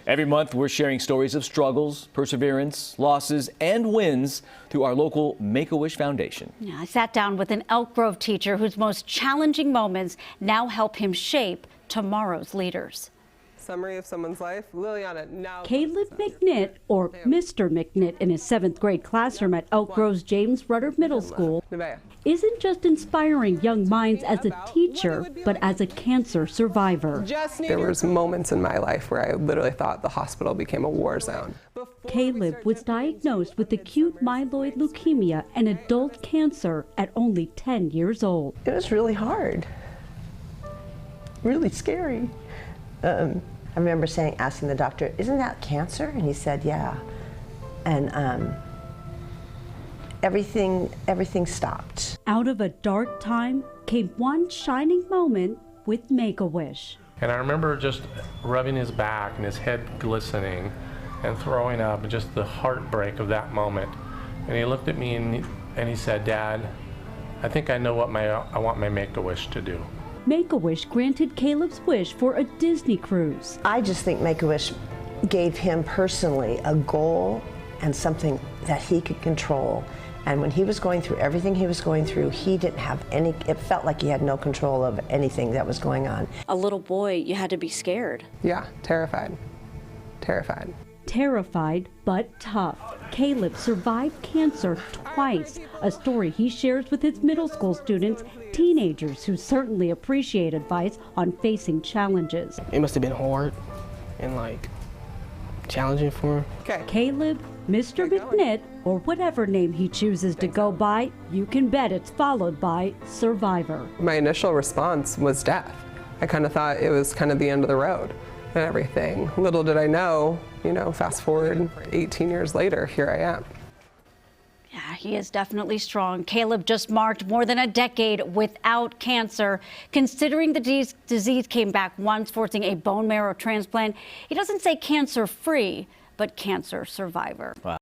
Every month, we're sharing stories of struggles, perseverance, losses, and wins through our local Make-A-Wish Foundation. I sat down with an Elk Grove teacher whose most challenging moments now help him shape tomorrow's leaders. Summary of someone's life. Liliana, now Caleb McNitt, or Mr. McNitt, in his 7th grade classroom at Elk Grove's James Rudder Middle School, isn't just inspiring young minds as a teacher, but as a cancer survivor. There was moments in my life where I literally thought the hospital became a war zone. Caleb was diagnosed with acute myeloid leukemia and adult cancer at only 10 years old. It was really hard, really scary. I remember asking the doctor, "Isn't that cancer?" And he said, "Yeah." And everything stopped. Out of a dark time came one shining moment with Make-A-Wish. And I remember just rubbing his back and his head glistening and throwing up, and just the heartbreak of that moment. And he looked at me and he said, "Dad, I think I know what I want my Make-A-Wish to do." Make-A-Wish granted Caleb's wish for a Disney cruise. I just think Make-A-Wish gave him personally a goal and something that he could control. And when he was going through everything he was going through, he didn't have it felt like he had no control of anything that was going on. A little boy, you had to be scared. Yeah, terrified. Terrified. Terrified but tough, Caleb survived cancer twice, a story he shares with his middle school students, teenagers who certainly appreciate advice on facing challenges. It must have been hard and challenging for him. Okay. Caleb, Mr. McNitt, or whatever name he chooses to go by, you can bet it's followed by survivor. My initial response was death. I kind of thought it was kind of the end of the road and everything. Little did I know, fast forward 18 years later, here I am. Yeah, he is definitely strong. Caleb just marked more than a decade without cancer. Considering the disease came back once, forcing a bone marrow transplant, he doesn't say cancer-free, but cancer survivor. Wow.